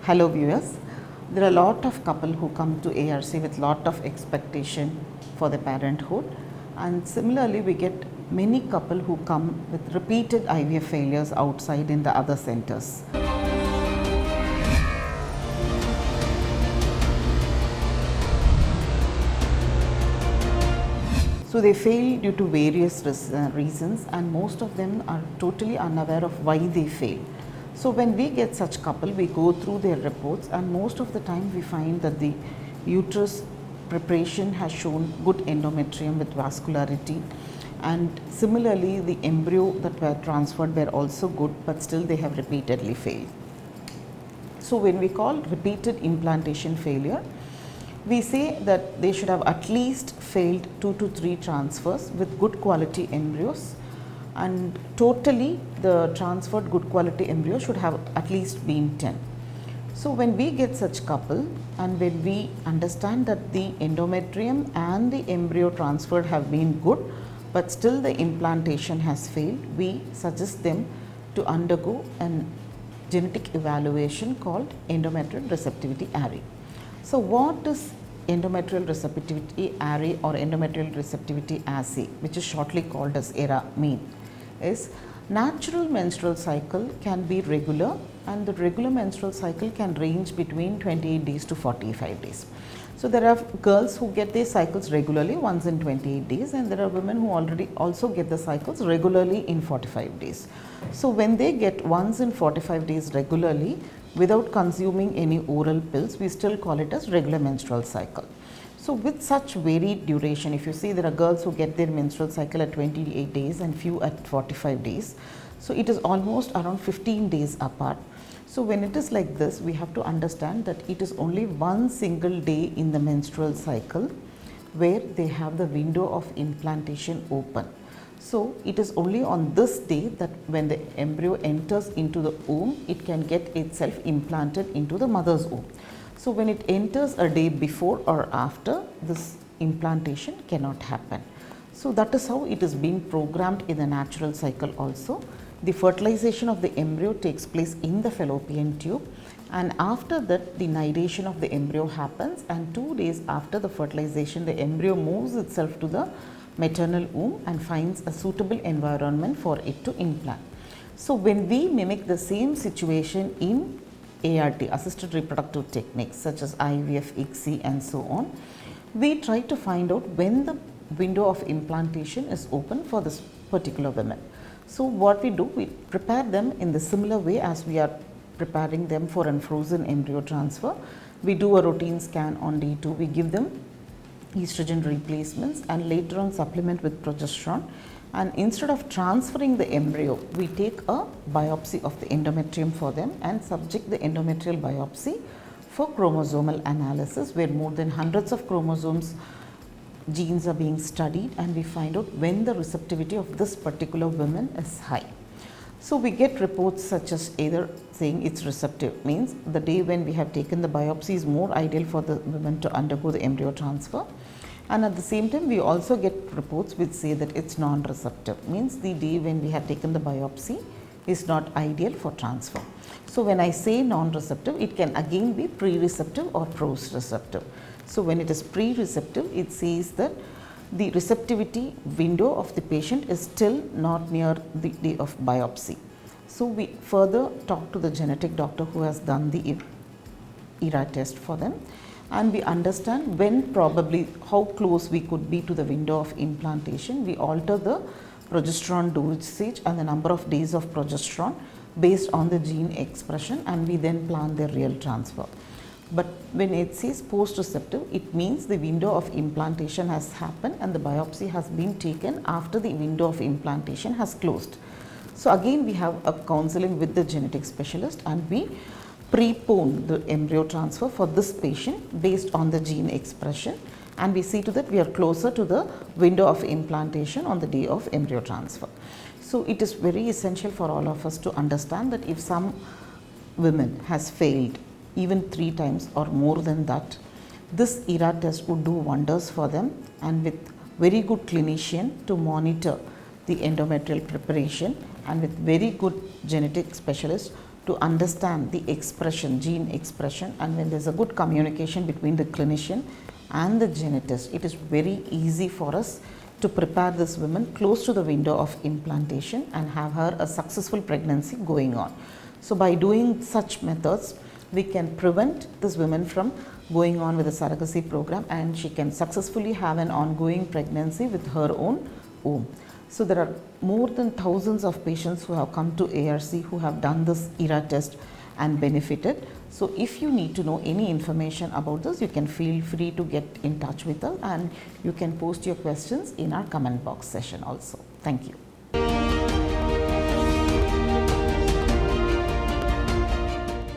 Hello viewers, there are a lot of couple who come to ARC with lot of expectation for their parenthood, and similarly we get many couple who come with repeated IVF failures outside in the other centers. So they fail due to various reasons, and most of them are totally unaware of why they fail. So when we get such couple, we go through their reports, and most of the time we find that the uterus preparation has shown good endometrium with vascularity, and similarly the embryo that were transferred were also good, but still they have repeatedly failed. So when we call repeated implantation failure, we say that they should have at least failed 2 to 3 transfers with good quality embryos, and totally the transferred good quality embryo should have at least been 10. So when we get such couple, and when we understand that the endometrium and the embryo transferred have been good, but still the implantation has failed, we suggest them to undergo an genetic evaluation called endometrial receptivity array. So what is endometrial receptivity array or endometrial receptivity assay, which is shortly called as ERA, mean is natural menstrual cycle can be regular, and the regular menstrual cycle can range between 28 days to 45 days. So there are girls who get their cycles regularly once in 28 days, and there are women who already also get the cycles regularly in 45 days. So when they get once in 45 days regularly without consuming any oral pills, we still call it as regular menstrual cycle. So with such varied duration, if you see there are girls who get their menstrual cycle at 28 days and few at 45 days. So it is almost around 15 days apart. So when it is like this, we have to understand that it is only one single day in the menstrual cycle where they have the window of implantation open. So it is only on this day that when the embryo enters into the womb, it can get itself implanted into the mother's womb. So when it enters a day before or after, this implantation cannot happen. So that is how it is being programmed in the natural cycle also. The fertilization of the embryo takes place in the fallopian tube, and after that the nidation of the embryo happens, and 2 days after the fertilization the embryo moves itself to the maternal womb and finds a suitable environment for it to implant. So when we mimic the same situation in ART, assisted reproductive techniques such as IVF, ICSI and so on, we try to find out when the window of implantation is open for this particular women. So what we do, we prepare them in the similar way as we are preparing them for a frozen embryo transfer. We do a routine scan on day 2, we give them estrogen replacements and later on supplement with progesterone, and instead of transferring the embryo, we take a biopsy of the endometrium for them and subject the endometrial biopsy for chromosomal analysis, where more than hundreds of chromosomes genes are being studied, and we find out when the receptivity of this particular woman is high. So we get reports such as either saying it's receptive, means the day when we have taken the biopsy is more ideal for the women to undergo the embryo transfer, and at the same time we also get reports which say that it's non-receptive, means the day when we have taken the biopsy is not ideal for transfer. So when I say non-receptive, it can again be pre-receptive or post-receptive. So when it is pre-receptive, it says that the receptivity window of the patient is still not near the day of biopsy. So we further talk to the genetic doctor who has done the ERA test for them, and we understand when probably how close we could be to the window of implantation. We alter the progesterone dosage and the number of days of progesterone based on the gene expression, and we then plan their real transfer. But when it says post-receptive, it means the window of implantation has happened and the biopsy has been taken after the window of implantation has closed. So again we have a counseling with the genetic specialist, and we prepone the embryo transfer for this patient based on the gene expression, and we see to that we are closer to the window of implantation on the day of embryo transfer. So it is very essential for all of us to understand that if some women has failed even 3 times or more than that, this ERA test would do wonders for them, and with very good clinician to monitor the endometrial preparation, and with very good genetic specialist to understand the expression, gene expression, and when there's a good communication between the clinician and the genetist, it is very easy for us to prepare this woman close to the window of implantation and have her a successful pregnancy going on. So by doing such methods, we can prevent this woman from going on with the surrogacy program, and she can successfully have an ongoing pregnancy with her own womb. So there are more than thousands of patients who have come to ARC who have done this ERA test and benefited. So if you need to know any information about this, you can feel free to get in touch with us, and you can post your questions in our comment box session also. Thank you.